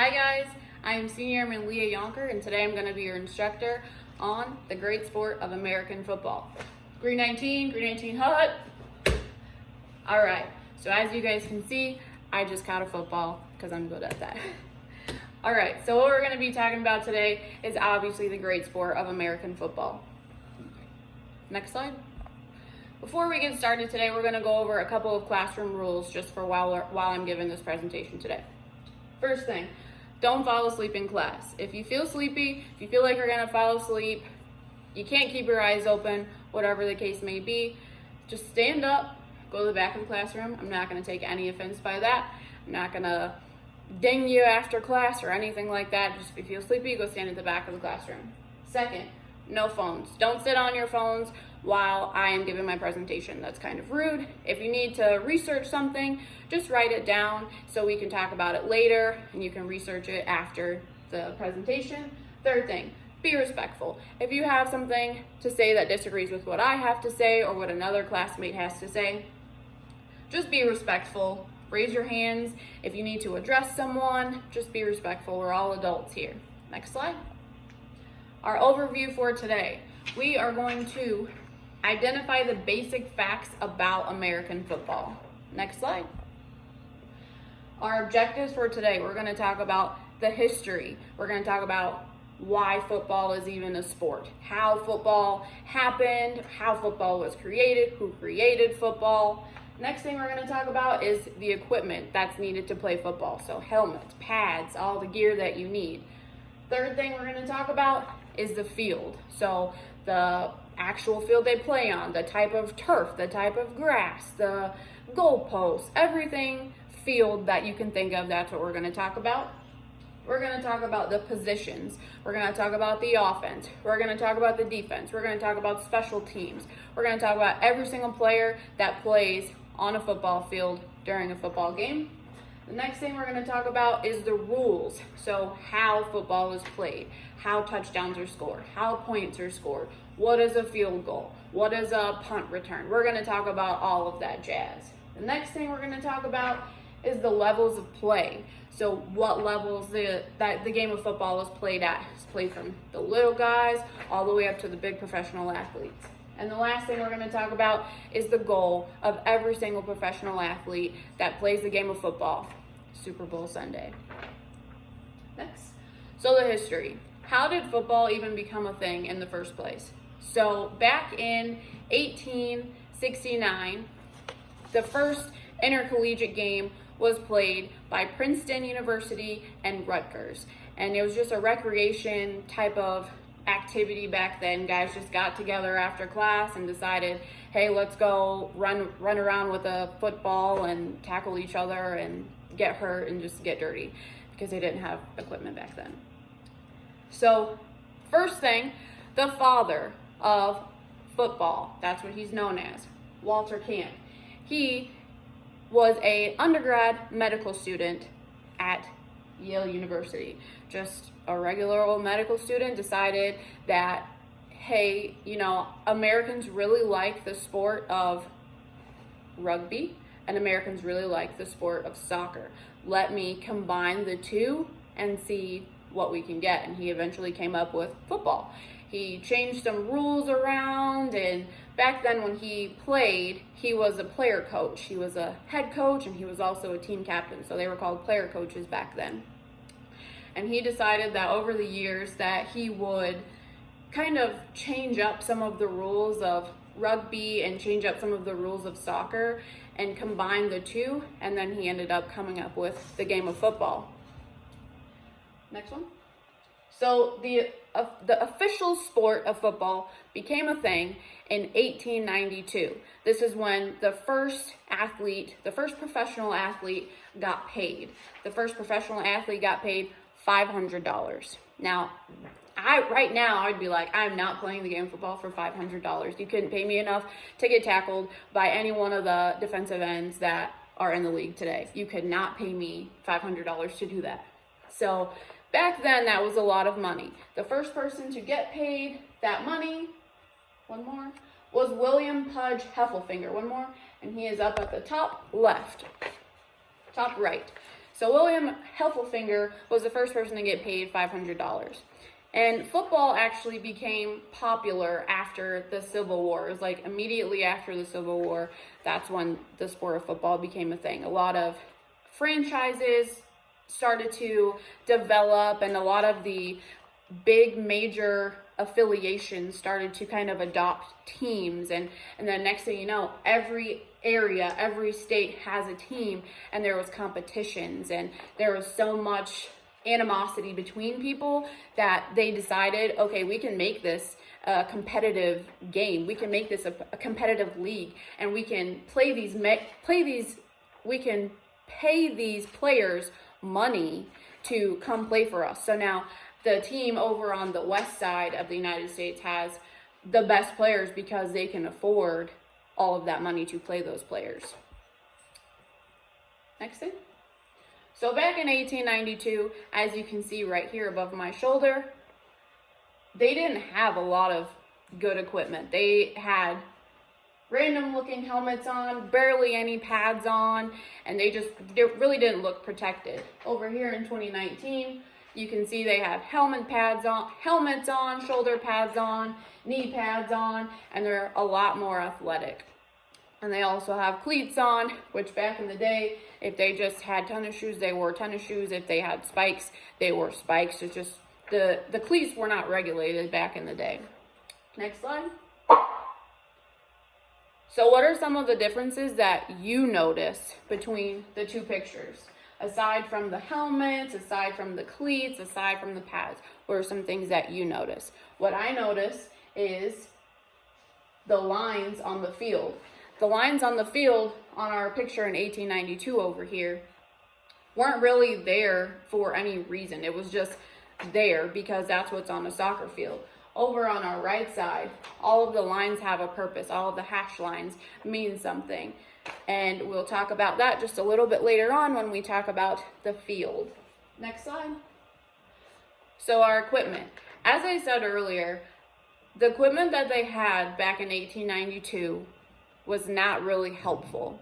Hi guys, I am Senior Airman Leah Yonker, and today I'm going to be your instructor on the great sport of American football. Green 19 hut. Alright, so as you guys can see, I just caught a football because I'm good at that. Alright, so what we're going to be talking about today is obviously the great sport of American football. Next slide. Before we get started today, we're going to go over a couple of classroom rules just for while I'm giving this presentation today. First thing, don't fall asleep in class. If you feel sleepy, if you feel like you're going to fall asleep, you can't keep your eyes open, whatever the case may be, just stand up, go to the back of the classroom. I'm not going to take any offense by that. I'm not going to ding you after class or anything like that. Just if you feel sleepy, go stand at the back of the classroom. Second, no phones. Don't sit on your phones while I am giving my presentation. That's kind of rude. If you need to research something, just write it down so we can talk about it later and you can research it after the presentation. Third thing, be respectful. If you have something to say that disagrees with what I have to say or what another classmate has to say, just be respectful. Raise your hands. If you need to address someone, just be respectful. We're all adults here. Next slide. Our overview for today. We are going to identify the basic facts about American football. Next slide. Our objectives for today, we're going to talk about the history. We're going to talk about why football is even a sport, how football happened, how football was created, who created football. Next thing we're going to talk about is the equipment that's needed to play football. So helmets, pads, all the gear that you need. Third thing we're going to talk about is the field. So the actual field they play on, the type of turf, the type of grass, the goalposts, everything field that you can think of, that's what we're going to talk about. We're going to talk about the positions. We're going to talk about the offense. We're going to talk about the defense. We're going to talk about special teams. We're going to talk about every single player that plays on a football field during a football game. The next thing we're going to talk about is the rules. So how football is played, how touchdowns are scored, how points are scored, what is a field goal, what is a punt return. We're going to talk about all of that jazz. The next thing we're going to talk about is the levels of play. So what levels the game of football is played at. It's played from the little guys all the way up to the big professional athletes. And the last thing we're going to talk about is the goal of every single professional athlete that plays the game of football, Super Bowl Sunday. Next. So the history. How did football even become a thing in the first place? So back in 1869, the first intercollegiate game was played by Princeton University and Rutgers. And it was just a recreation type of activity back then. Guys just got together after class and decided, hey, let's go run around with a football and tackle each other and get hurt and just get dirty because they didn't have equipment back then. So first thing, the father of football, that's what he's known as, Walter Camp. He was an undergrad medical student at Yale University. Just a regular old medical student, decided that, hey, Americans really like the sport of rugby and Americans really like the sport of soccer. Let me combine the two and see what we can get. And he eventually came up with football. He changed some rules around, and back then when he played, he was a player coach. He was a head coach and he was also a team captain. So they were called player coaches back then. And he decided that over the years that he would kind of change up some of the rules of rugby and change up some of the rules of soccer and combine the two. And then he ended up coming up with the game of football. Next one. So the official sport of football became a thing in 1892. This is when the first professional athlete got paid. The first professional athlete got paid $500. Now, right now, I'd be like, I'm not playing the game of football for $500. You couldn't pay me enough to get tackled by any one of the defensive ends that are in the league today. You could not pay me $500 to do that. So back then, that was a lot of money. The first person to get paid that money, one more, was William Pudge Heffelfinger. One more, and he is up at the top left, top right. So William Heffelfinger was the first person to get paid $500. And football actually became popular after the Civil War. It was like immediately after the Civil War, that's when the sport of football became a thing. A lot of franchises started to develop, and a lot of the big major affiliations started to kind of adopt teams. And then next thing you know, every area, every state has a team, and there was competitions, and there was so much animosity between people that they decided, okay, we can make this a competitive game. We can make this a competitive league, and we can we can pay these players money to come play for us. So now the team over on the west side of the United States has the best players because they can afford all of that money to play those players. Next thing. So back in 1892, as you can see right here above my shoulder, they didn't have a lot of good equipment. They had random looking helmets on, barely any pads on, and they really didn't look protected. Over here in 2019, you can see they have helmets on, shoulder pads on, knee pads on, and they're a lot more athletic. And they also have cleats on, which back in the day, if they just had tennis shoes, they wore tennis shoes. If they had spikes, they wore spikes. It's just the cleats were not regulated back in the day. Next slide. So what are some of the differences that you notice between the two pictures? Aside from the helmets, aside from the cleats, aside from the pads, what are some things that you notice? What I notice is the lines on the field. The lines on the field on our picture in 1892 over here weren't really there for any reason. It was just there because that's what's on a soccer field. Over on our right side, all of the lines have a purpose. All of the hash lines mean something. And we'll talk about that just a little bit later on when we talk about the field. Next slide. So our equipment. As I said earlier, the equipment that they had back in 1892 was not really helpful.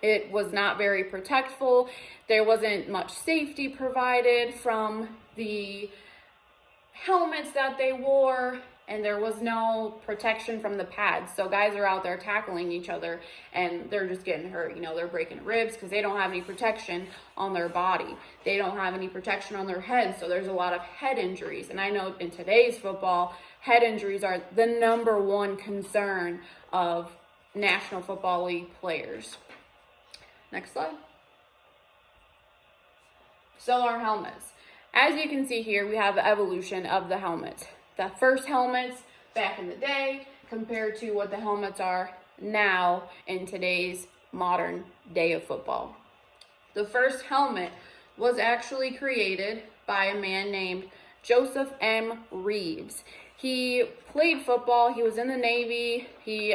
It was not very protectful. There wasn't much safety provided from the helmets that they wore, and there was no protection from the pads. So guys are out there tackling each other and they're just getting hurt. You know, they're breaking ribs because they don't have any protection on their body. They don't have any protection on their head, so there's a lot of head injuries. And I know in today's football, head injuries are the #1 concern of National Football League players. Next slide. So our helmets. As you can see here, we have the evolution of the helmets. The first helmets back in the day compared to what the helmets are now in today's modern day of football. The first helmet was actually created by a man named Joseph M. Reeves. He played football. He was in the Navy. He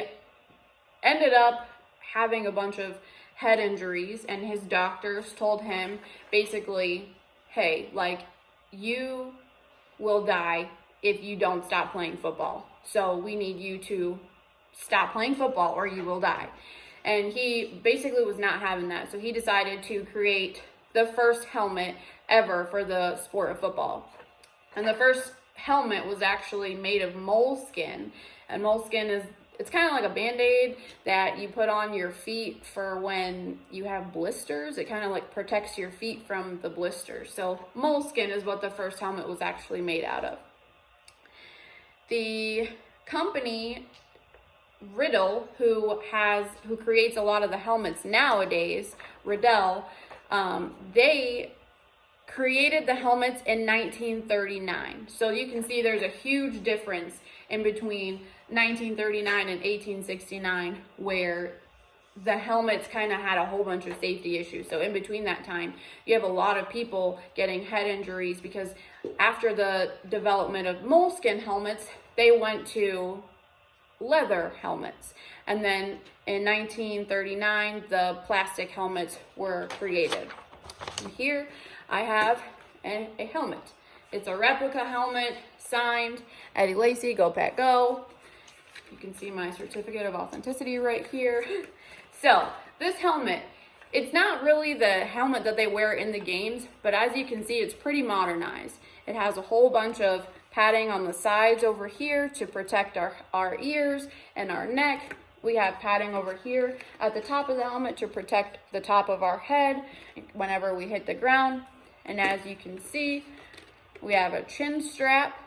ended up having a bunch of head injuries, and his doctors told him basically, hey, like, you will die if you don't stop playing football. So we need you to stop playing football or you will die. And he basically was not having that. So he decided to create the first helmet ever for the sport of football. And the first helmet was actually made of moleskin. And moleskin it's kind of like a Band-Aid that you put on your feet for when you have blisters. It kind of like protects your feet from the blisters. So moleskin is what the first helmet was actually made out of. The company Riddell, who creates a lot of the helmets nowadays, Riddell, they created the helmets in 1939. So you can see there's a huge difference in between 1939 and 1869, where the helmets kind of had a whole bunch of safety issues. So in between that time, you have a lot of people getting head injuries because after the development of moleskin helmets, they went to leather helmets. And then in 1939, the plastic helmets were created. And here I have a helmet. It's a replica helmet signed Eddie Lacy, Go Pack Go. You can see my certificate of authenticity right here. So this helmet It's not really the helmet that they wear in the games, but as you can see, it's pretty modernized. It has a whole bunch of padding on the sides over here to protect our ears and our neck. We have padding over here at the top of the helmet to protect the top of our head whenever we hit the ground. And as you can see, we have a chin strap,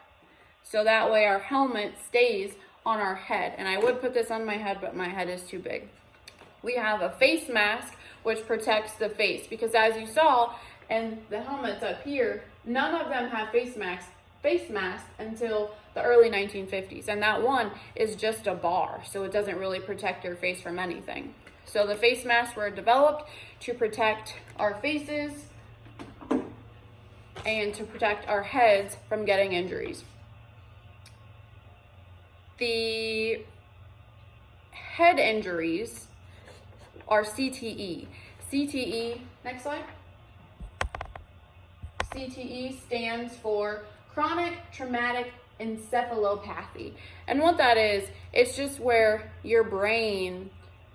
so that way our helmet stays on our head. And I would put this on my head, but my head is too big. We have a face mask, which protects the face, because as you saw, and the helmets up here, none of them have face masks until the early 1950s. And that one is just a bar, so it doesn't really protect your face from anything. So the face masks were developed to protect our faces and to protect our heads from getting injuries. The head injuries are CTE. CTE, next slide. CTE stands for chronic traumatic encephalopathy. And what that is, it's just where your brain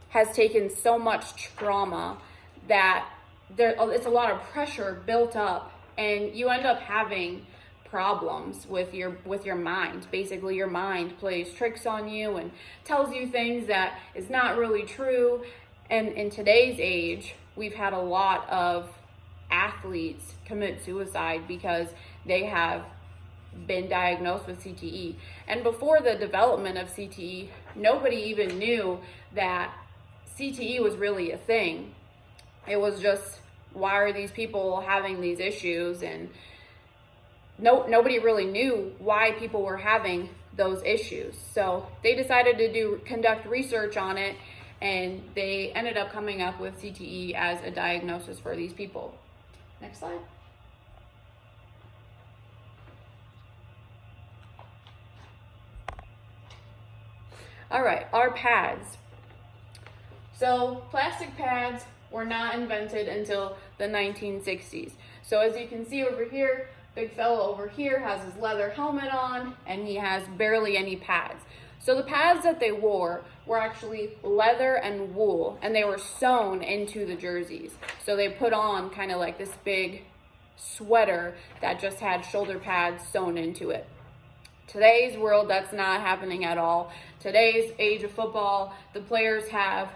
has taken so much trauma that it's a lot of pressure built up, and you end up having problems with your mind. Basically, your mind plays tricks on you and tells you things that is not really true. And in today's age, we've had a lot of athletes commit suicide because they have been diagnosed with CTE. And before the development of CTE, nobody even knew that CTE was really a thing. It was just, why are these people having these issues? And nobody really knew why people were having those issues. So they decided to conduct research on it, and they ended up coming up with CTE as a diagnosis for these people. Next slide. All right, our pads. So plastic pads were not invented until the 1960s. So as you can see over here, big fella over here has his leather helmet on, and he has barely any pads. So the pads that they wore were actually leather and wool, and they were sewn into the jerseys. So they put on kind of like this big sweater that just had shoulder pads sewn into it. Today's world, that's not happening at all. Today's age of football, the players have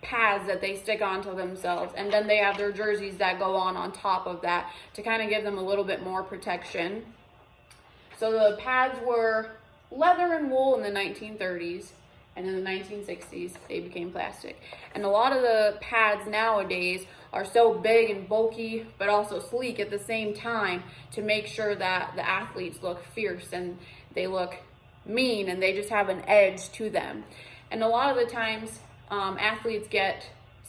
pads that they stick onto themselves, and then they have their jerseys that go on top of that to kind of give them a little bit more protection. So the pads were leather and wool in the 1930s, and in the 1960s they became plastic. And a lot of the pads nowadays are so big and bulky but also sleek at the same time to make sure that the athletes look fierce and they look mean and they just have an edge to them. And a lot of the times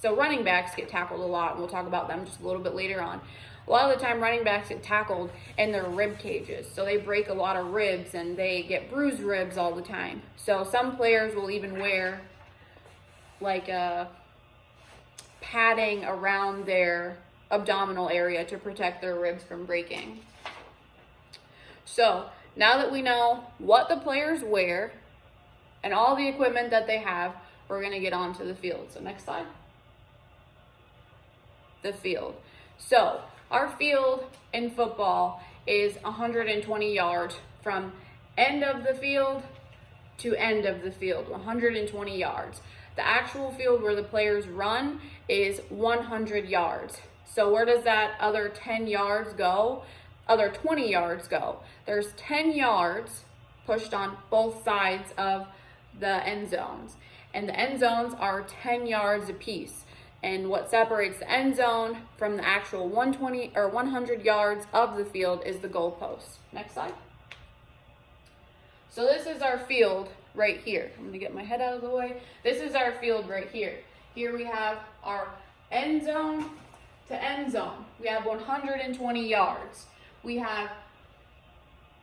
running backs get tackled a lot, and we'll talk about them just a little bit later on. A lot of the time running backs get tackled in their rib cages, so they break a lot of ribs and they get bruised ribs all the time. So some players will even wear like a padding around their abdominal area to protect their ribs from breaking. So now that we know what the players wear and all the equipment that they have, we're going to get on to the field. So next slide. The field. So our field in football is 120 yards from end of the field to end of the field, 120 yards. The actual field where the players run is 100 yards. So where does that other 10 yards go? Other 20 yards go. There's 10 yards pushed on both sides of the end zones. And the end zones are 10 yards apiece. And what separates the end zone from the actual 120 or 100 yards of the field is the goalpost. Next slide. So this is our field right here. I'm going to get my head out of the way. This is our field right here. Here we have our end zone to end zone. We have 120 yards. We have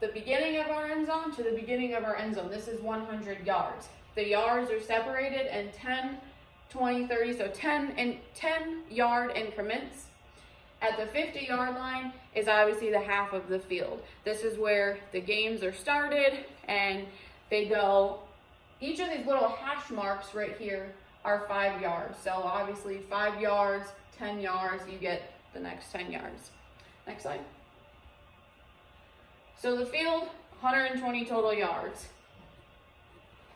the beginning of our end zone to the beginning of our end zone. This is 100 yards. The yards are separated in 10, 20, 30, so 10 yard increments. At the 50-yard line is obviously the half of the field. This is where the games are started, and they go, each of these little hash marks right here are 5 yards. So obviously 5 yards 10 yards, you get the next 10 yards. Next slide. So the field, 120 total yards.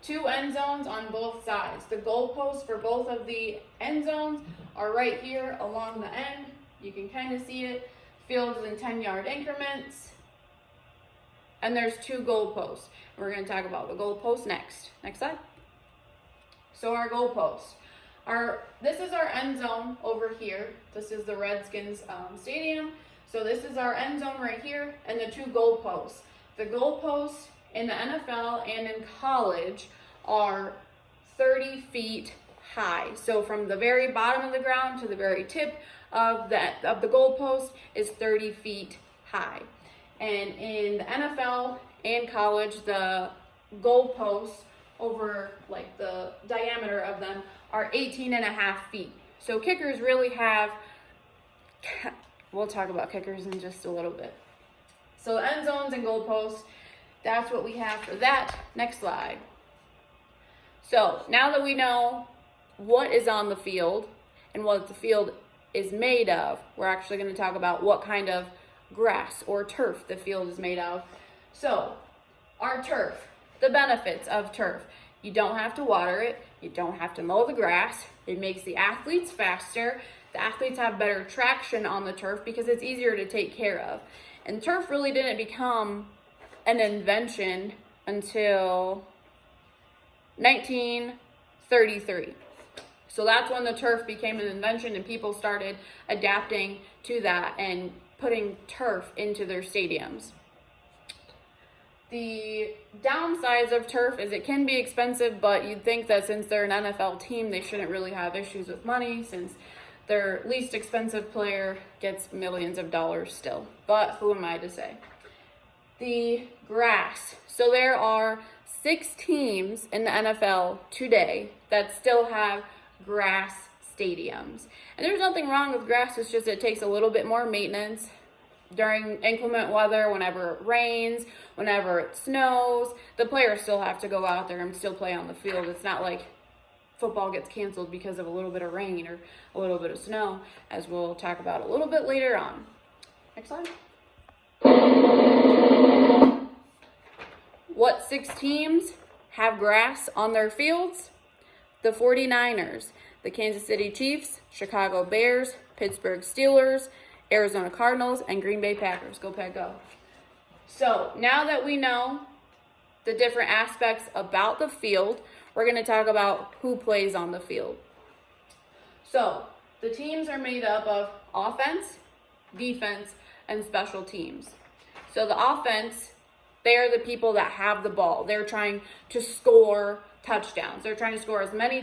2 end zones on both sides. The goalposts for both of the end zones are right here along the end. You can kind of see it. Field is in 10-yard increments. And there's 2 goalposts. We're going to talk about the goalposts next. Next slide. So our goalposts. This is our end zone over here. This is the Redskins stadium. So this is our end zone right here and the 2 goalposts. The goalposts in the NFL and in college are 30 feet high. So from the very bottom of the ground to the very tip of the goalpost is 30 feet high. And in the NFL and college, the goalposts over like the diameter of them are 18.5 feet. So kickers really have, we'll talk about kickers in just a little bit. So end zones and goalposts, that's what we have for that. Next slide. So now that we know what is on the field and what the field is made of, we're actually going to talk about what kind of grass or turf the field is made of. So our turf, the benefits of turf. You don't have to water it. You don't have to mow the grass. It makes the athletes faster. The athletes have better traction on the turf because it's easier to take care of. And turf really didn't become an invention until 1933. So that's when the turf became an invention and people started adapting to that and putting turf into their stadiums. The downsides of turf is it can be expensive, but you'd think that since they're an NFL team, they shouldn't really have issues with money since their least expensive player gets millions of dollars still. But who am I to say? The grass. So there are 6 teams in the NFL today that still have grass stadiums. And there's nothing wrong with grass, it's just it takes a little bit more maintenance. During inclement weather, whenever it rains, whenever it snows, the players still have to go out there and still play on the field. It's not like football gets canceled because of a little bit of rain or a little bit of snow, as we'll talk about a little bit later on. Next slide. What 6 teams have grass on their fields? The 49ers, the Kansas City Chiefs, Chicago Bears, Pittsburgh Steelers, Arizona Cardinals, and Green Bay Packers. Go Pack Go. So now that we know the different aspects about the field, we're going to talk about who plays on the field. So the teams are made up of offense, defense, and special teams. So the offense, they are the people that have the ball. They're trying to score touchdowns. They're trying to score as many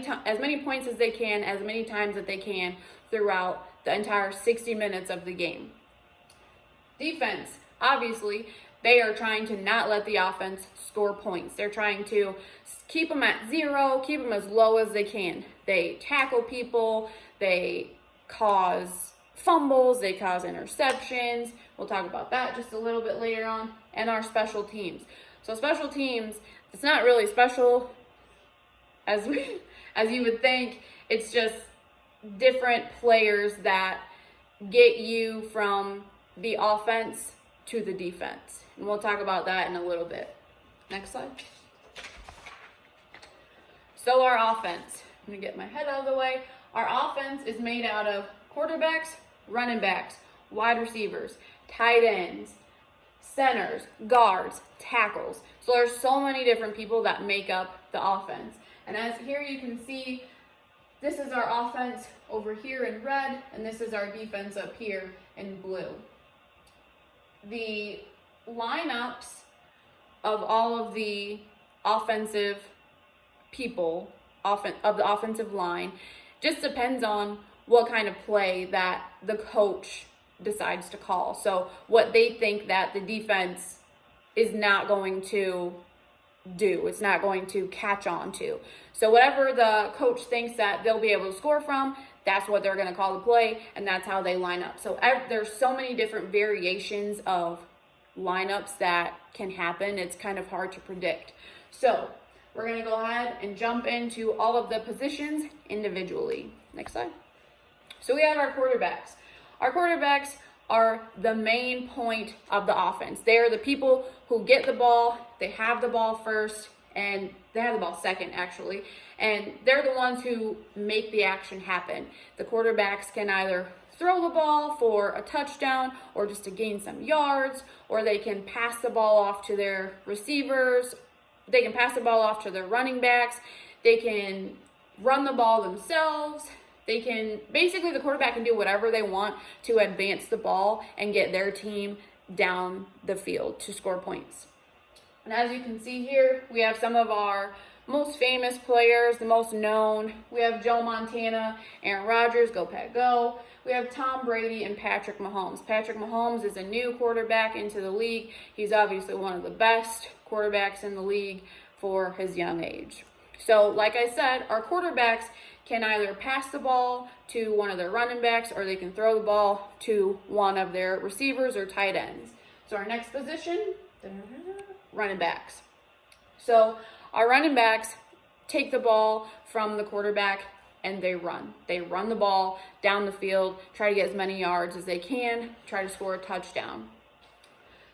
points as they can, as many times that they can throughout the entire 60 minutes of the game. Defense, obviously, they are trying to not let the offense score points. They're trying to keep them at 0, keep them as low as they can. They tackle people, they cause fumbles, they cause interceptions. We'll talk about that just a little bit later on. And our special teams. So special teams, it's not really special as you would think. It's just different players that get you from the offense to the defense. And we'll talk about that in a little bit. Next slide. So our offense, I'm going to get my head out of the way. Our offense is made out of quarterbacks, running backs, wide receivers, tight ends, centers, guards, tackles. So there's so many different people that make up the offense. And as here you can see, this is our offense over here in red, and this is our defense up here in blue. The lineups of all of the offensive people, of the offensive line, just depends on what kind of play that the coach decides to call. So what they think that the defense is not going to do, it's not going to catch on to. So whatever the coach thinks that they'll be able to score from, that's what they're going to call the play, and that's how they line up. So there's so many different variations of lineups that can happen. It's kind of hard to predict. So we're going to go ahead and jump into all of the positions individually. Next slide. So we have our quarterbacks. Our quarterbacks are the main point of the offense. They are the people who get the ball, they have the ball first, and they have the ball second, actually. And they're the ones who make the action happen. The quarterbacks can either throw the ball for a touchdown or just to gain some yards, or they can pass the ball off to their receivers. They can pass the ball off to their running backs. They can run the ball themselves. They can, basically the quarterback can do whatever they want to advance the ball and get their team down the field to score points. And as you can see here, we have some of our most famous players, the most known. We have Joe Montana, Aaron Rodgers, go Pack go. We have Tom Brady and Patrick Mahomes. Patrick Mahomes is a new quarterback into the league. He's obviously one of the best quarterbacks in the league for his young age. So like I said, our quarterbacks can either pass the ball to one of their running backs or they can throw the ball to one of their receivers or tight ends. So our next position, running backs. So our running backs take the ball from the quarterback and they run. They run the ball down the field, try to get as many yards as they can, try to score a touchdown.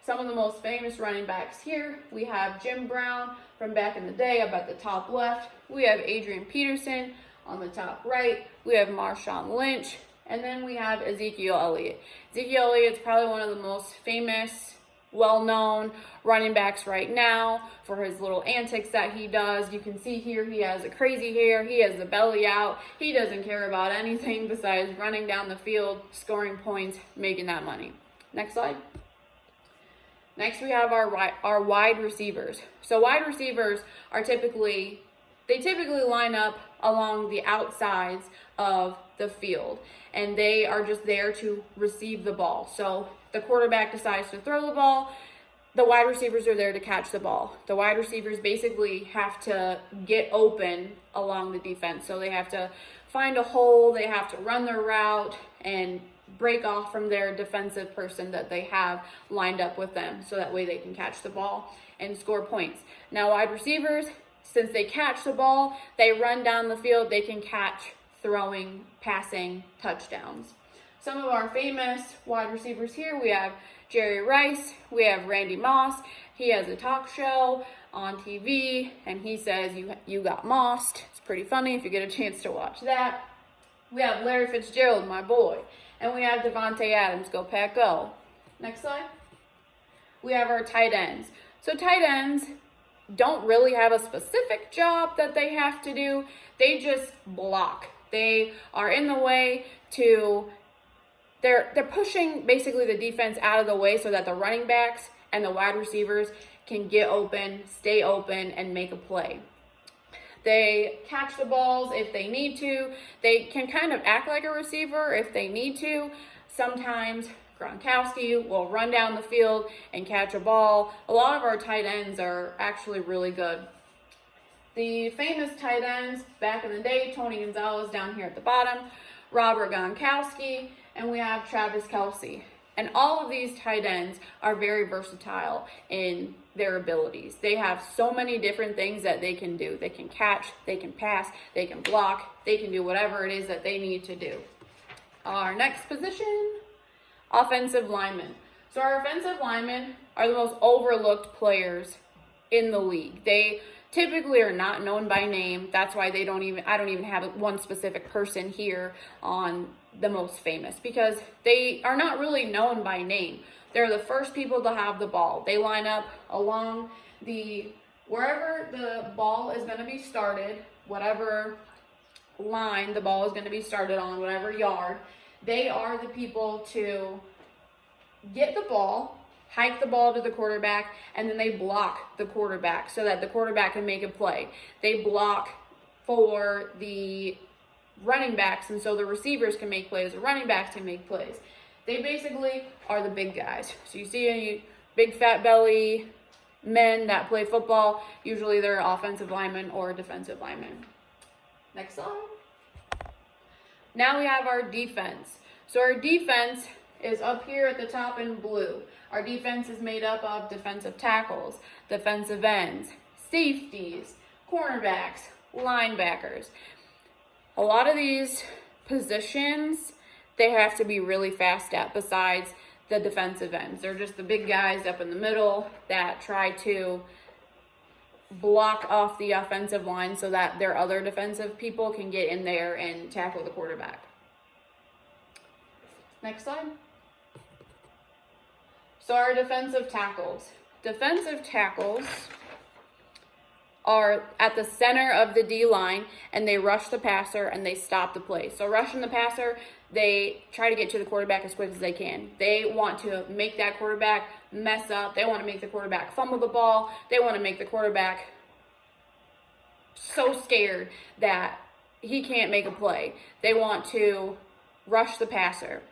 Some of the most famous running backs here, we have Jim Brown from back in the day up at the top left. We have Adrian Peterson on the top right. We have Marshawn Lynch. And then we have Ezekiel Elliott. Ezekiel Elliott's probably one of the most famous, well-known running backs right now for his little antics that he does. You can see here he has a crazy hair. He has the belly out. He doesn't care about anything besides running down the field, scoring points, making that money. Next slide. Next, we have our wide receivers. So wide receivers are typically line up along the outsides of the field, and they are just there to receive the ball. So if the quarterback decides to throw the ball, the wide receivers are there to catch the ball. The wide receivers basically have to get open along the defense. So they have to find a hole, they have to run their route, and break off from their defensive person that they have lined up with them so that way they can catch the ball and score points. Now wide receivers, since they catch the ball, they run down the field, they can catch throwing, passing touchdowns. Some of our famous wide receivers here, we have Jerry Rice, we have Randy Moss. He has a talk show on TV and he says you got mossed. It's pretty funny if you get a chance to watch that. We have Larry Fitzgerald, my boy. And we have Davante Adams, go Pack go. Next slide. We have our tight ends. So tight ends don't really have a specific job that they have to do. They just block. They are in the way to, they're pushing basically the defense out of the way so that the running backs and the wide receivers can get open, stay open, and make a play. They catch the balls if they need to. They can kind of act like a receiver if they need to. Sometimes Gronkowski will run down the field and catch a ball. A lot of our tight ends are actually really good. The famous tight ends back in the day, Tony Gonzalez down here at the bottom, Robert Gronkowski, and we have Travis Kelce. And all of these tight ends are very versatile in their abilities. They have so many different things that they can do. They can catch, they can pass, they can block, they can do whatever it is that they need to do. Our next position, offensive linemen. So our offensive linemen are the most overlooked players in the league. They typically are not known by name. That's why I don't even have one specific person here on the most famous, because they are not really known by name. They're the first people to have the ball. They line up along wherever the ball is going to be started, whatever line the ball is going to be started on, whatever yard. They are the people to get the ball, hike the ball to the quarterback, and then they block the quarterback so that the quarterback can make a play. They block for the running backs, and so the receivers can make plays, the running backs can make plays. They basically are the big guys. So you see any big fat belly men that play football, usually they're offensive linemen or defensive linemen. Next slide. Now we have our defense. So our defense is up here at the top in blue. Our defense is made up of defensive tackles, defensive ends, safeties, cornerbacks, linebackers. A lot of these positions they have to be really fast at besides the defensive ends. They're just the big guys up in the middle that try to block off the offensive line so that their other defensive people can get in there and tackle the quarterback. Next slide. So our defensive tackles. Defensive tackles are at the center of the D-line, and they rush the passer and they stop the play. So rushing the passer, they try to get to the quarterback as quick as they can. They want to make that quarterback mess up. They want to make the quarterback fumble the ball. They want to make the quarterback so scared that he can't make a play. They want to rush the passer.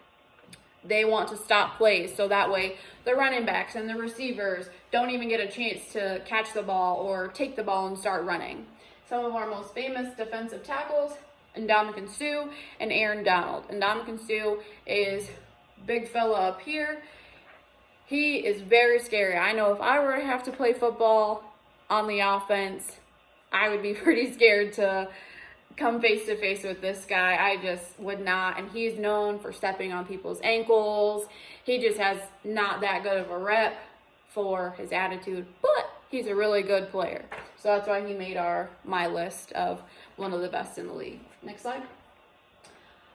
They want to stop plays so that way the running backs and the receivers don't even get a chance to catch the ball or take the ball and start running. Some of our most famous defensive tackles, Ndamukong Suh and Aaron Donald. Ndamukong Suh is big fella up here. He is very scary. I know if I were to have to play football on the offense, I would be pretty scared to come face to face with this guy. I just would not. And he's known for stepping on people's ankles. He just has not that good of a rep for his attitude, but he's a really good player. So that's why he made my list of one of the best in the league. Next slide.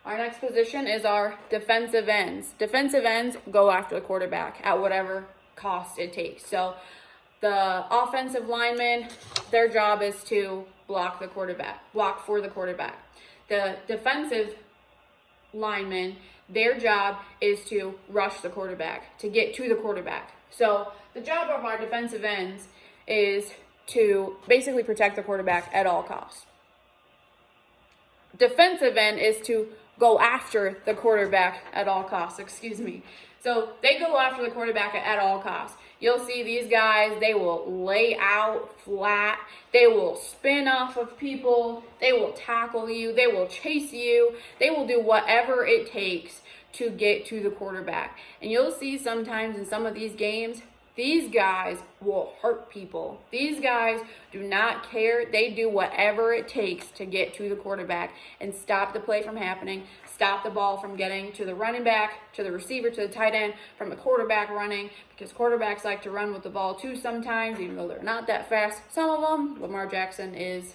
Our next position is our defensive ends. Defensive ends go after the quarterback at whatever cost it takes. So the offensive linemen, their job is to block for the quarterback. The defensive linemen, their job is to rush the quarterback, to get to the quarterback. So the job of our defensive ends is to basically protect the quarterback at all costs. Defensive end is to go after the quarterback at all costs, So they go after the quarterback at all costs. You'll see these guys, they will lay out flat. They will spin off of people. They will tackle you. They will chase you. They will do whatever it takes to get to the quarterback. And you'll see sometimes in some of these games, these guys will hurt people. These guys do not care. They do whatever it takes to get to the quarterback and stop the play from happening, stop the ball from getting to the running back, to the receiver, to the tight end, from the quarterback running, because quarterbacks like to run with the ball too sometimes, even though they're not that fast. Some of them, Lamar Jackson he's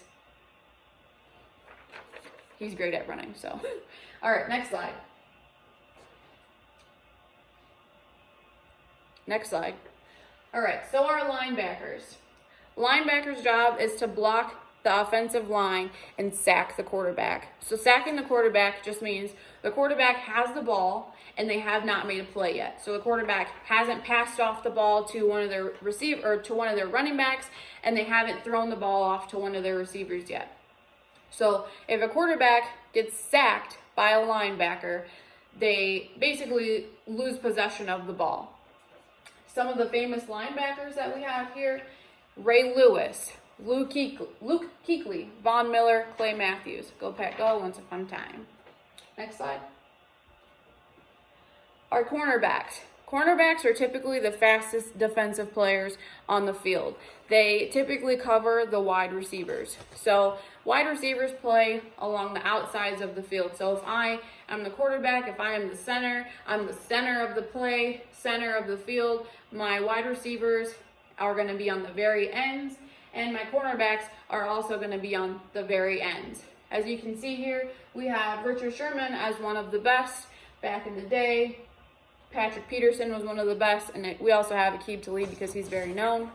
great at running, so. All right, next slide. Next slide. All right, so our linebackers. Linebackers' job is to block the offensive line and sack the quarterback. So sacking the quarterback just means the quarterback has the ball and they have not made a play yet. So the quarterback hasn't passed off the ball to one of their to one of their running backs, and they haven't thrown the ball off to one of their receivers yet. So if a quarterback gets sacked by a linebacker, they basically lose possession of the ball. Some of the famous linebackers that we have here: Ray Lewis, Luke Kuechly, Von Miller, Clay Matthews. Go Pack Go, once upon a time. Next slide. Our cornerbacks. Cornerbacks are typically the fastest defensive players on the field. They typically cover the wide receivers. So wide receivers play along the outsides of the field. So if I am the quarterback, if I am the center, I'm the center of the play, center of the field. My wide receivers are going to be on the very ends, and my cornerbacks are also going to be on the very ends. As you can see here, we have Richard Sherman as one of the best back in the day. Patrick Peterson was one of the best, and we also have Aqib Talib because he's very known.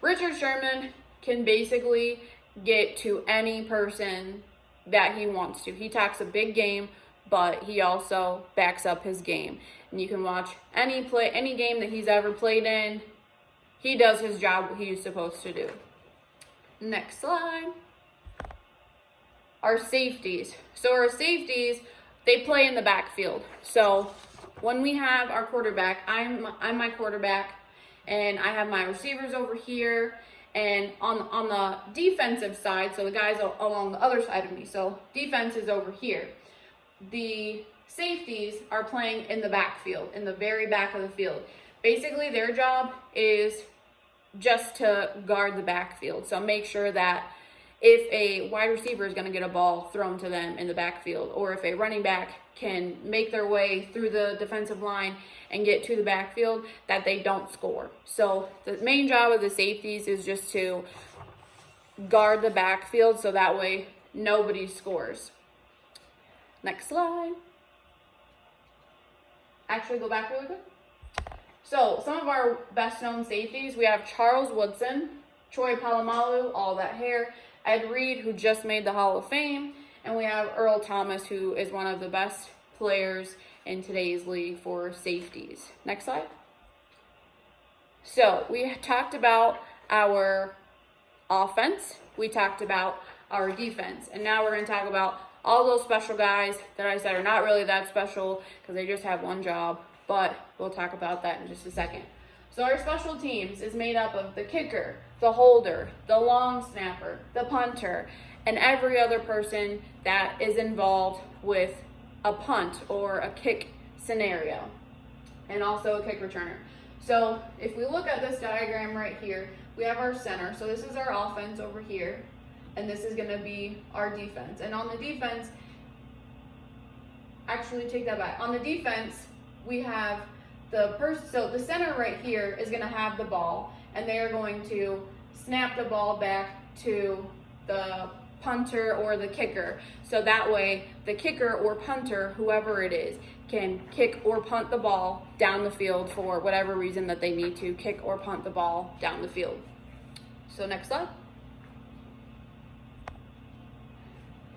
Richard Sherman can basically get to any person that he wants to. He talks a big game, but he also backs up his game. And you can watch any game that he's ever played in. He does his job what he's supposed to do. Next slide. Our safeties. So our safeties, they play in the backfield. So when we have our quarterback, I'm my quarterback, and I have my receivers over here, and on the defensive side, so the guys along the other side of me, so defense is over here. The safeties are playing in the backfield, in the very back of the field. Basically, their job is just to guard the backfield. So make sure that if a wide receiver is going to get a ball thrown to them in the backfield, or if a running back can make their way through the defensive line and get to the backfield, that they don't score. So the main job of the safeties is just to guard the backfield so that way nobody scores. Next slide. Actually, go back really quick. So some of our best known safeties, we have Charles Woodson, Troy Polamalu, all that hair, Ed Reed, who just made the Hall of Fame, and we have Earl Thomas, who is one of the best players in today's league for safeties. Next slide. So we talked about our offense, we talked about our defense, and now we're going to talk about all those special guys that I said are not really that special because they just have one job, but we'll talk about that in just a second. So our special teams is made up of the kicker, the holder, the long snapper, the punter, and every other person that is involved with a punt or a kick scenario, and also a kick returner. So if we look at this diagram right here, we have our center. So this is our offense over here, and this is going to be our defense. And on the defense, actually take that back. On the defense, we have so the center right here is going to have the ball, and they are going to snap the ball back to the punter or the kicker. So that way, the kicker or punter, whoever it is, can kick or punt the ball down the field for whatever reason that they need to kick or punt the ball down the field. So next slide.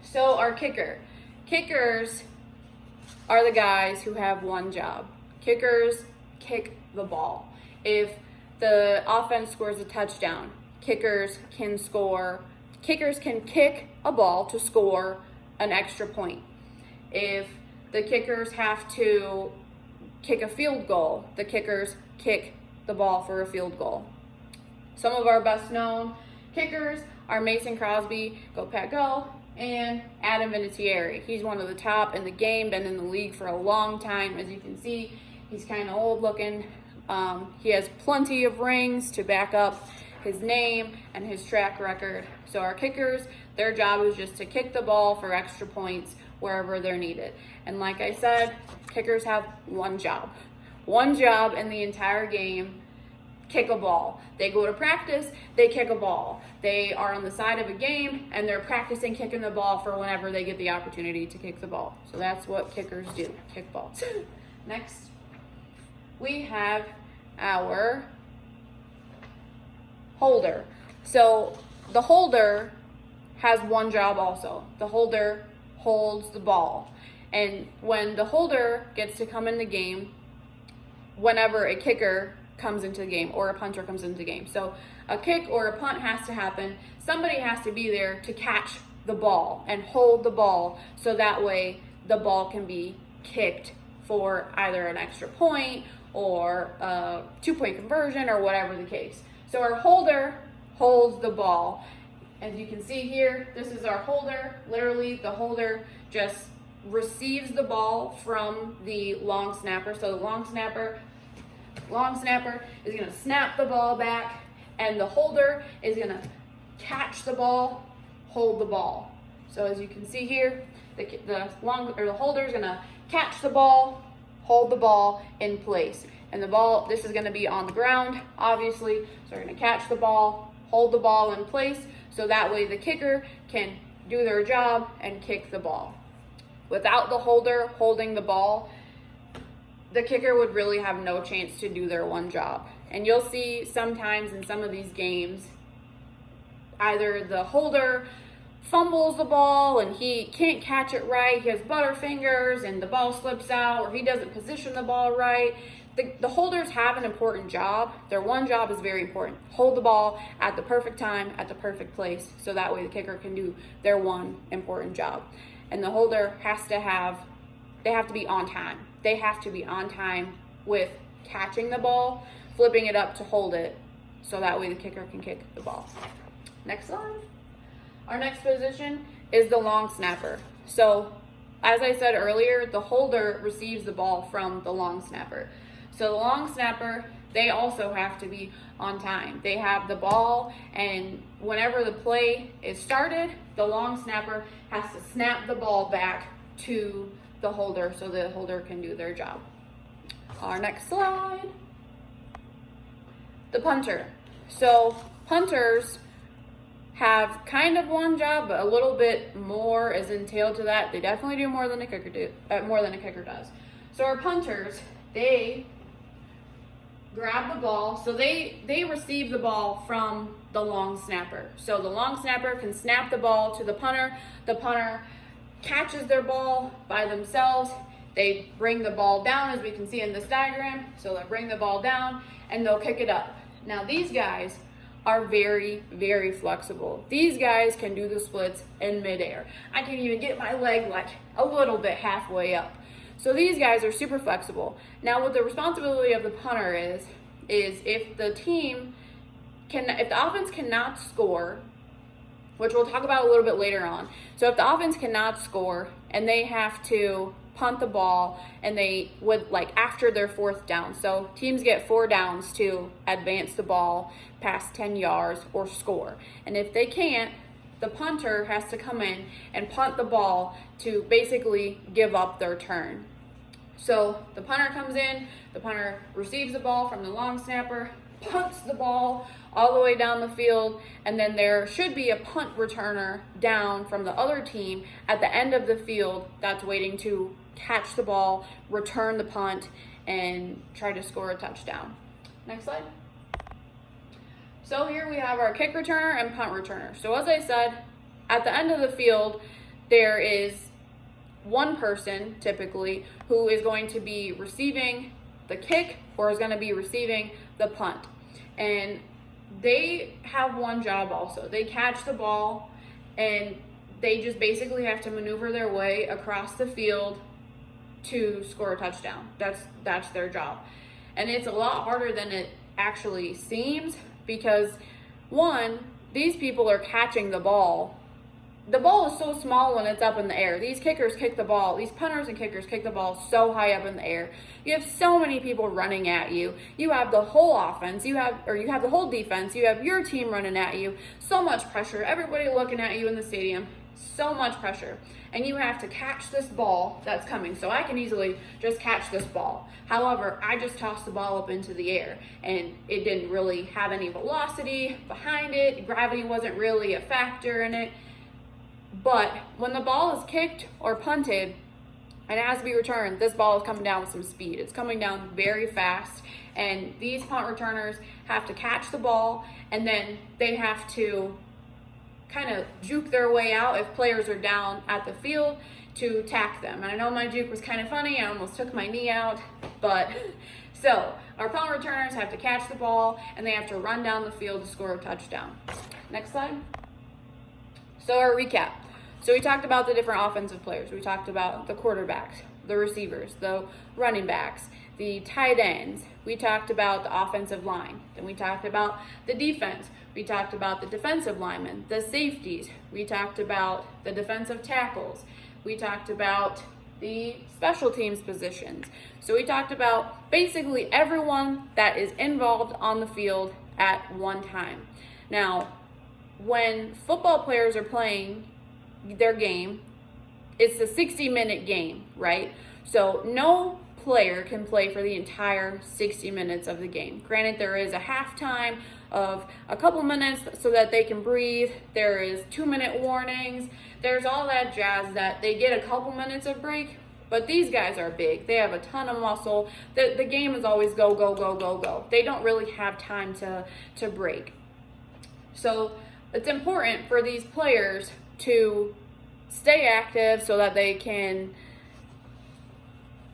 So our kicker. Kickers are the guys who have one job. Kickers kick the ball. If the offense scores a touchdown, kickers can kick a ball to score an extra point. If the kickers have to kick a field goal, the kickers kick the ball for a field goal. Some of our best known kickers are Mason Crosby, go Pat go, and Adam Vinatieri. He's one of the top in the game, been in the league for a long time. As you can see, he's kind of old looking. He has plenty of rings to back up his name and his track record. So our kickers, their job is just to kick the ball for extra points wherever they're needed. And like I said, kickers have one job in the entire game: kick a ball. They go to practice, they kick a ball. They are on the side of a game and they're practicing kicking the ball for whenever they get the opportunity to kick the ball. So that's what kickers do, kick balls. Next, we have our holder. So the holder has one job also. The holder holds the ball. And when the holder gets to come in the game, whenever a kicker comes into the game or a punter comes into the game. So a kick or a punt has to happen. Somebody has to be there to catch the ball and hold the ball so that way the ball can be kicked for either an extra point or a 2-point conversion or whatever the case. So our holder holds the ball. As you can see here, this is our holder. Literally, the holder just receives the ball from the long snapper. So the long snapper is going to snap the ball back, and the holder is going to catch the ball, hold the ball. So as you can see here, the holder is going to catch the ball, hold the ball in place. And the ball, this is going to be on the ground, obviously. So we're going to catch the ball, hold the ball in place, so that way the kicker can do their job and kick the ball. Without the holder holding the ball, the kicker would really have no chance to do their one job. And you'll see sometimes in some of these games, either the holder fumbles the ball and he can't catch it right, he has butterfingers and the ball slips out, or he doesn't position the ball right. The holders have an important job. Their one job is very important. Hold the ball at the perfect time, at the perfect place, so that way the kicker can do their one important job. And the holder they have to be on time. They have to be on time with catching the ball, flipping it up to hold it, so that way the kicker can kick the ball. Next slide. Our next position is the long snapper. So, as I said earlier, the holder receives the ball from the long snapper. So the long snapper, they also have to be on time. They have the ball, and whenever the play is started, the long snapper has to snap the ball back to the holder so the holder can do their job. Our next slide. The punter. So punters have kind of one job, but a little bit more is entailed to that. They definitely do more than a kicker does. So our punters, they grab the ball. So they receive the ball from the long snapper. So the long snapper can snap the ball to the punter. The punter catches their ball by themselves. They bring the ball down, as we can see in this diagram. So they'll bring the ball down and they'll kick it up. Now these guys are very, very flexible. These guys can do the splits in midair. I can even get my leg like a little bit halfway up. So these guys are super flexible. Now what the responsibility of the punter is if the offense cannot score, which we'll talk about a little bit later on. So if the offense cannot score and they have to punt the ball, and they would, like, after their 4th down. So teams get 4 downs to advance the ball past 10 yards or score. And if they can't, the punter has to come in and punt the ball to basically give up their turn. So the punter comes in, the punter receives the ball from the long snapper, punts the ball all the way down the field, and then there should be a punt returner down from the other team at the end of the field that's waiting to catch the ball, return the punt, and try to score a touchdown. Next slide. So here we have our kick returner and punt returner. So as I said, at the end of the field, there is one person typically who is going to be receiving the kick or is going to be receiving the punt. And they have one job also. They catch the ball and they just basically have to maneuver their way across the field to score a touchdown. That's their job. And it's a lot harder than it actually seems because, one, these people are catching the ball. The ball is so small when it's up in the air. These kickers kick the ball. These punters and kickers kick the ball so high up in the air. You have so many people running at you. You have the whole offense. You have the whole defense. You have your team running at you. So much pressure. Everybody looking at you in the stadium. So much pressure. And you have to catch this ball that's coming. So I can easily just catch this ball. However, I just tossed the ball up into the air and it didn't really have any velocity behind it. Gravity wasn't really a factor in it. But when the ball is kicked or punted and it has to be returned, this ball is coming down with some speed. It's coming down very fast. And these punt returners have to catch the ball and then they have to kind of juke their way out if players are down at the field to tack them. And I know my juke was kind of funny. I almost took my knee out. But so our punt returners have to catch the ball and they have to run down the field to score a touchdown. Next slide. So our recap. So we talked about the different offensive players. We talked about the quarterbacks, the receivers, the running backs, the tight ends. We talked about the offensive line. Then we talked about the defense. We talked about the defensive linemen, the safeties. We talked about the defensive tackles. We talked about the special teams positions. So we talked about basically everyone that is involved on the field at one time. Now, when football players are playing their game, it's a 60-minute game, right? So no player can play for the entire 60 minutes of the game. Granted, there is a halftime of a couple minutes so that they can breathe. There is 2-minute warnings. There's all that jazz that they get a couple minutes of break. But these guys are big. They have a ton of muscle. The game is always go, go, go, go, go. They don't really have time to break. So it's important for these players to stay active so that they can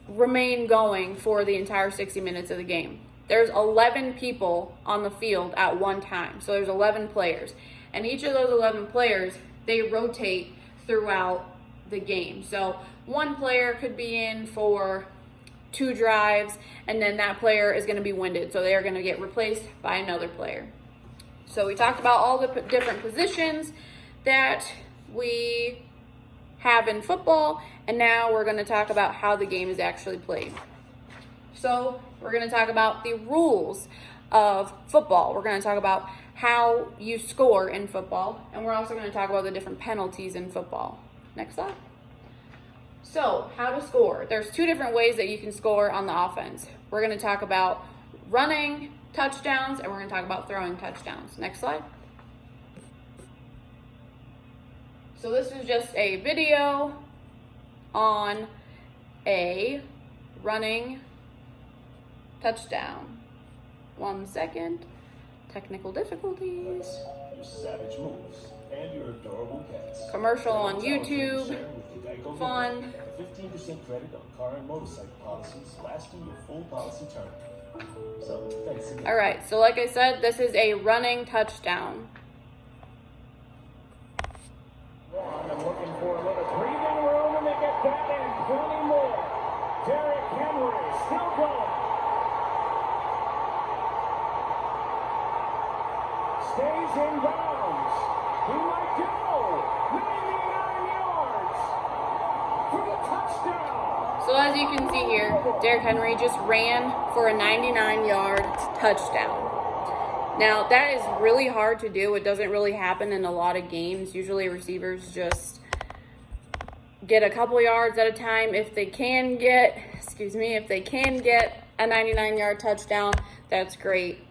remain going for the entire 60 minutes of the game. There's 11 people on the field at one time. So there's 11 players. And each of those 11 players, they rotate throughout the game. So one player could be in for 2 drives, and then that player is going to be winded. So they are going to get replaced by another player. So we talked about all the different positions that we have in football, and now we're going to talk about how the game is actually played. So we're going to talk about the rules of football. We're going to talk about how you score in football, and we're also going to talk about the different penalties in football. Next slide. So, how to score. There's two different ways that you can score on the offense. We're going to talk about running touchdowns, and we're going to talk about throwing touchdowns. Next slide. So this is just a video on a running touchdown. 1 second. Technical difficulties. Your savage moves and your adorable pets. Commercial on YouTube. Fun. 15% credit on car and motorcycle policies lasting your full policy term. So, thanks again. All right, so like I said, this is a running touchdown. I'm looking for a little breathing room, and they get that and plenty more. Derrick Henry still going. Stays in bounds. He might go. 99 yards for the touchdown. So as you can see here, Derrick Henry just ran for a 99-yard touchdown. Now, that is really hard to do. It doesn't really happen in a lot of games. Usually receivers just get a couple yards at a time. If they can get a 99-yard touchdown, that's great.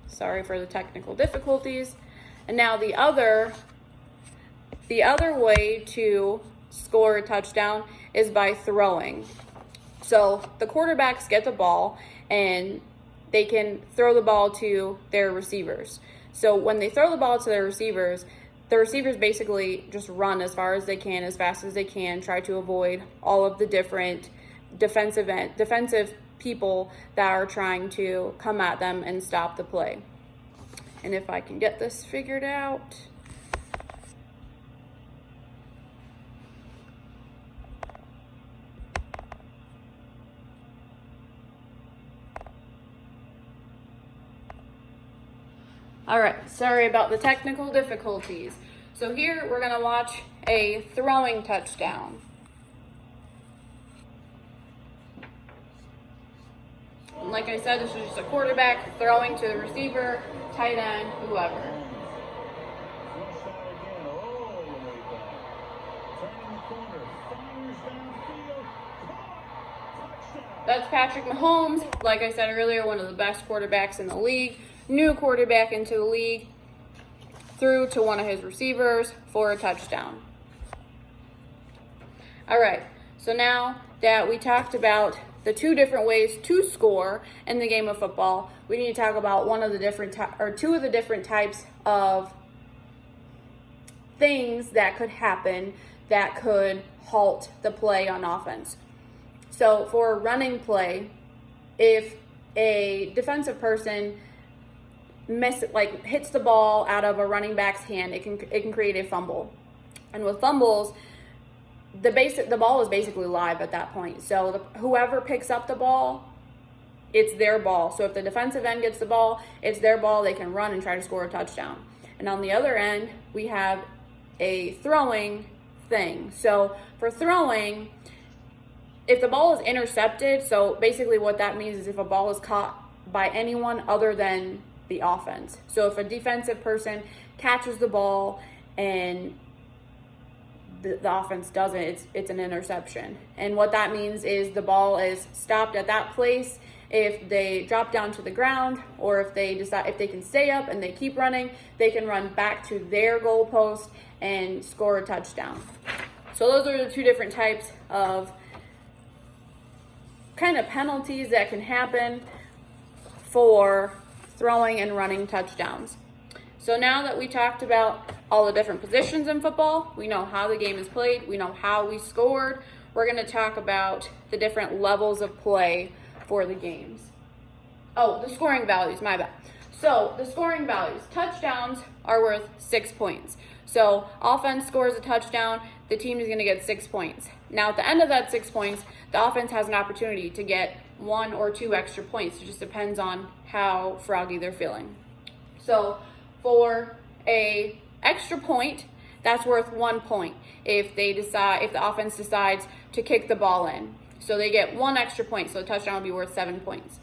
Sorry for the technical difficulties. And now the other way to score a touchdown is by throwing. So the quarterbacks get the ball and they can throw the ball to their receivers. So when they throw the ball to their receivers, the receivers basically just run as far as they can, as fast as they can, try to avoid all of the different defensive people that are trying to come at them and stop the play. And if I can get this figured out. All right, sorry about the technical difficulties. So here we're gonna watch a throwing touchdown. And like I said, this is just a quarterback throwing to the receiver, tight end, whoever. That's Patrick Mahomes. Like I said earlier, one of the best quarterbacks in the league. New quarterback into the league, threw to one of his receivers for a touchdown. All right, so now that we talked about the two different ways to score in the game of football, we need to talk about two of the different types of things that could happen that could halt the play on offense. So for a running play, if a defensive person hits the ball out of a running back's hand, it can create a fumble. And with fumbles, the ball is basically live at that point. So whoever picks up the ball, it's their ball. So if the defensive end gets the ball, it's their ball. They can run and try to score a touchdown. And on the other end, we have a throwing thing. So for throwing, if the ball is intercepted, so basically what that means is if a ball is caught by anyone other than the offense. So if a defensive person catches the ball and the offense doesn't, it's an interception. And what that means is the ball is stopped at that place. If they drop down to the ground, or if they can stay up and they keep running, they can run back to their goal post and score a touchdown. So those are the two different types of kind of penalties that can happen for throwing and running touchdowns. So now that we talked about all the different positions in football, we know how the game is played, we know how we scored, we're going to talk about the different levels of play for the games. Oh, the scoring values, my bad. So the scoring values, touchdowns are worth 6 points. So offense scores a touchdown, the team is going to get 6 points. Now at the end of that 6 points, the offense has an opportunity to get 1 or 2 extra points. It just depends on how froggy they're feeling. So for a extra point, that's worth 1 point if the offense decides to kick the ball in. So they get 1 extra point, so a touchdown would be worth 7 points.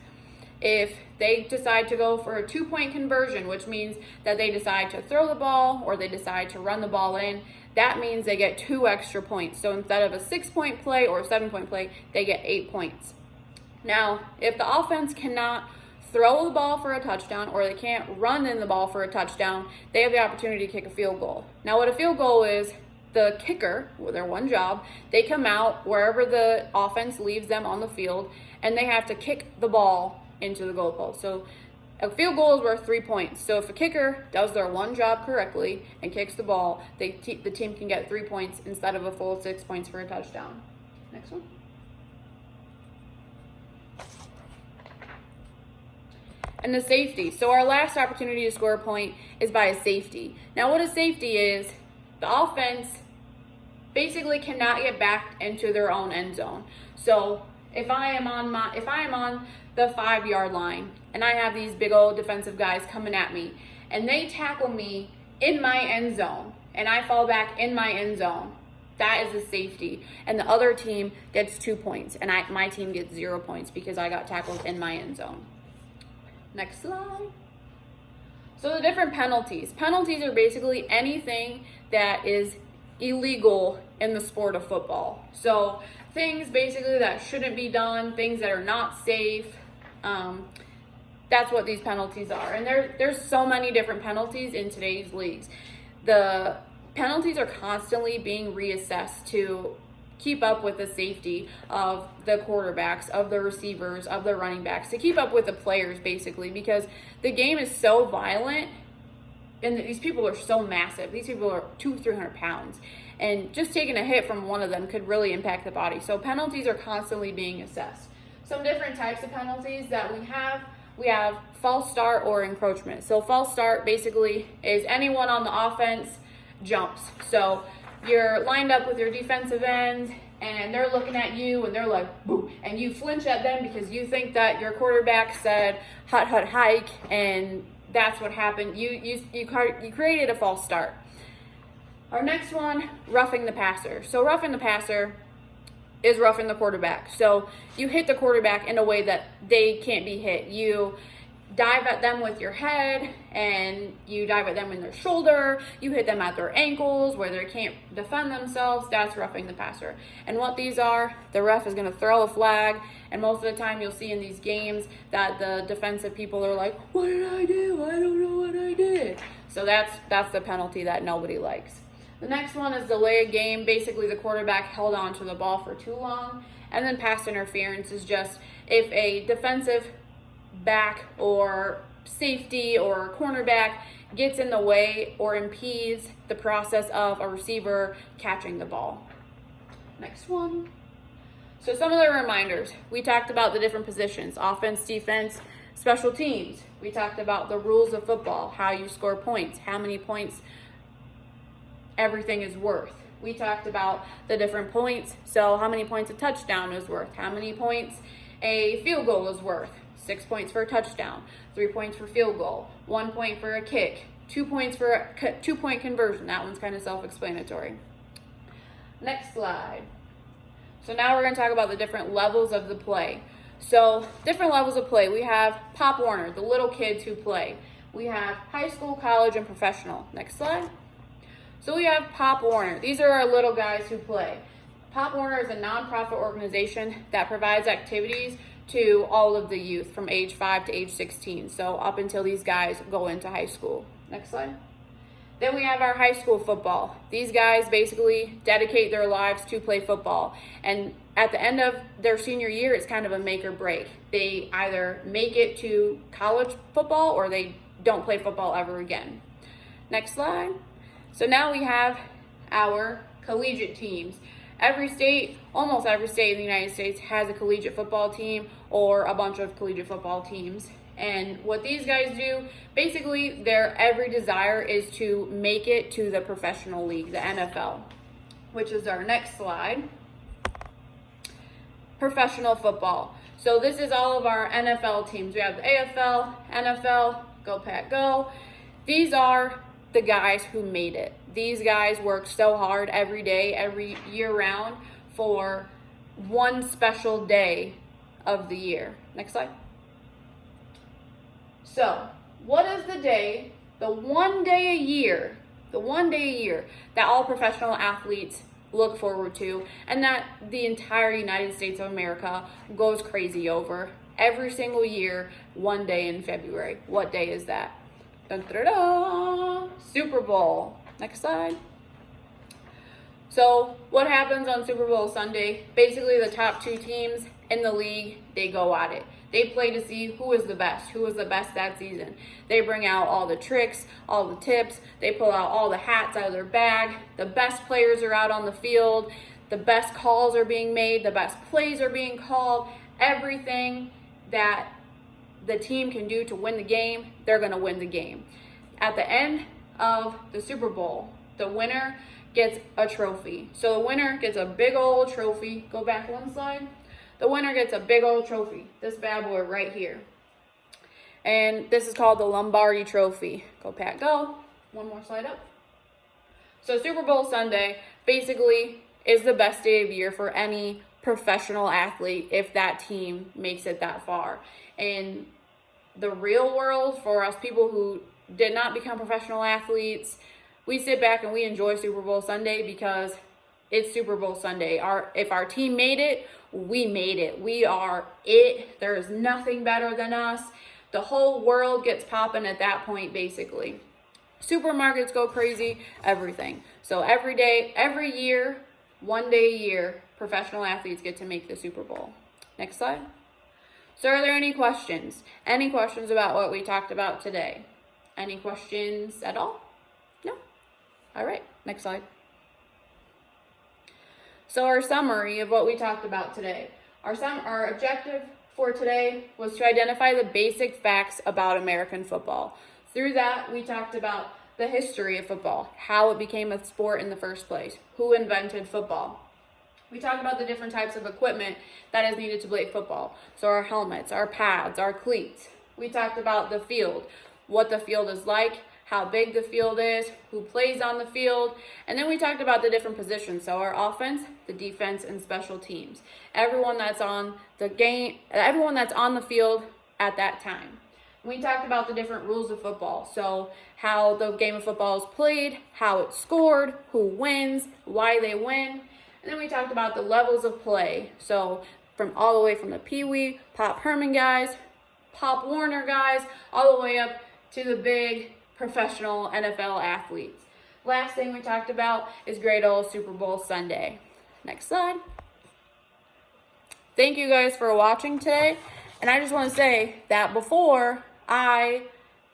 If they decide to go for a 2-point conversion, which means that they decide to throw the ball or they decide to run the ball in, that means they get 2 extra points. So instead of a 6-point play or a 7-point play, they get 8 points. Now, if the offense cannot throw the ball for a touchdown or they can't run in the ball for a touchdown, they have the opportunity to kick a field goal. Now, what a field goal is, the kicker, with their one job, they come out wherever the offense leaves them on the field, and they have to kick the ball into the goalpost. So a field goal is worth 3 points. So if a kicker does their one job correctly and kicks the ball, the team can get 3 points instead of a full 6 points for a touchdown. Next one. And the safety. So our last opportunity to score a point is by a safety. Now what a safety is, the offense basically cannot get back into their own end zone. So if I am on the 5-yard line and I have these big old defensive guys coming at me and they tackle me in my end zone and I fall back in my end zone, that is a safety. And the other team gets 2 points and my team gets 0 points because I got tackled in my end zone. Next slide. So the different penalties. Penalties are basically anything that is illegal in the sport of football. So things basically that shouldn't be done, things that are not safe. That's what these penalties are. And there's so many different penalties in today's leagues. The penalties are constantly being reassessed to keep up with the safety of the quarterbacks, of the receivers, of the running backs, to keep up with the players basically, because the game is so violent and these people are so massive. These people are 200-300 pounds, and just taking a hit from one of them could really impact the body. So penalties are constantly being assessed. Some different types of penalties that we have false start or encroachment. So false start basically is anyone on the offense jumps. So you're lined up with your defensive end and they're looking at you and they're like, boo, and you flinch at them because you think that your quarterback said hut hut hike, and that's what happened. You created a false start. Our next one, roughing the passer. So roughing the passer is roughing the quarterback. So you hit the quarterback in a way that they can't be hit. You dive at them with your head, and you dive at them in their shoulder. You hit them at their ankles where they can't defend themselves. That's roughing the passer. And what these are, the ref is going to throw a flag, and most of the time you'll see in these games that the defensive people are like, what did I do? I don't know what I did. So that's the penalty that nobody likes. The next one is delay a game. Basically, the quarterback held on to the ball for too long. And then pass interference is just if a defensive back or safety or cornerback gets in the way or impedes the process of a receiver catching the ball. Next one. So some of the reminders. We talked about the different positions, offense, defense, special teams. We talked about the rules of football, how you score points, how many points everything is worth. We talked about the different points, so how many points a touchdown is worth, how many points a field goal is worth. 6 points for a touchdown, 3 points for field goal, 1 point for a kick, 2 points for a 2-point conversion. That one's kind of self-explanatory. Next slide. So now we're going to talk about the different levels of the play. So different levels of play. We have Pop Warner, the little kids who play. We have high school, college, and professional. Next slide. So we have Pop Warner. These are our little guys who play. Pop Warner is a nonprofit organization that provides activities to all of the youth from age 5 to age 16. So up until these guys go into high school. Next slide. Then we have our high school football. These guys basically dedicate their lives to play football. And at the end of their senior year, it's kind of a make or break. They either make it to college football or they don't play football ever again. Next slide. So now we have our collegiate teams. Every state, almost every state in the United States has a collegiate football team or a bunch of collegiate football teams. And what these guys do, basically their every desire is to make it to the professional league, the NFL, which is our next slide. Professional football. So this is all of our NFL teams. We have the AFL, NFL, Go Pack Go. These are the guys who made it. These guys work so hard every day, every year round for one special day of the year. Next slide. So, what is the day, the one day a year that all professional athletes look forward to and that the entire United States of America goes crazy over every single year, one day in February? What day is that? Dun, dun, dun, dun. Super Bowl. Next slide. So what happens on Super Bowl Sunday? Basically, the top two teams in the league, they go at it. They play to see who is the best that season. They bring out all the tricks, all the tips. They pull out all the hats out of their bag. The best players are out on the field. The best calls are being made. The best plays are being called. Everything that the team can do to win the game, they're going to win the game. At the end of the Super Bowl, the winner gets a trophy. So the winner gets a big old trophy. Go back one slide. The winner gets a big old trophy. This bad boy right here. And this is called the Lombardi Trophy. Go, Pat, go. One more slide up. So Super Bowl Sunday basically is the best day of the year for any professional athlete if that team makes it that far. In the real world, for us people who did not become professional athletes, we sit back and we enjoy Super Bowl Sunday because it's Super Bowl Sunday. If our team made it, we made it. We are it. There is nothing better than us. The whole world gets popping at that point, basically. Supermarkets go crazy, everything. So every day, every year, one day a year, professional athletes get to make the Super Bowl. Next slide. So are there any questions? Any questions about what we talked about today? Any questions at all? No? All right, next slide. So our summary of what we talked about today. Our objective for today was to identify the basic facts about American football. Through that, we talked about the history of football, how it became a sport in the first place, who invented football. We talked about the different types of equipment that is needed to play football. So our helmets, our pads, our cleats. We talked about the field, what the field is like, how big the field is, who plays on the field, and then we talked about the different positions. So our offense, the defense, and special teams. Everyone that's on the field at that time. We talked about the different rules of football. So how the game of football is played, how it's scored, who wins, why they win. And then we talked about the levels of play. So from all the way from the Pee Wee, Pop Herman guys, Pop Warner guys, all the way up to the big professional NFL athletes. Last thing we talked about is great old Super Bowl Sunday. Next slide. Thank you guys for watching today. And I just want to say that before I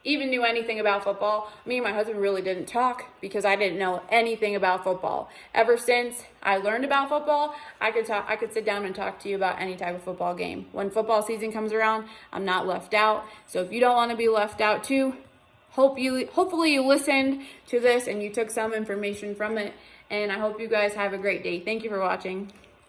even knew anything about football, me and my husband really didn't talk because I didn't know anything about football. Ever since I learned about football, I could sit down and talk to you about any type of football game. When football season comes around, I'm not left out. So if you don't want to be left out too, hopefully you listened to this and you took some information from it. And I hope you guys have a great day. Thank you for watching.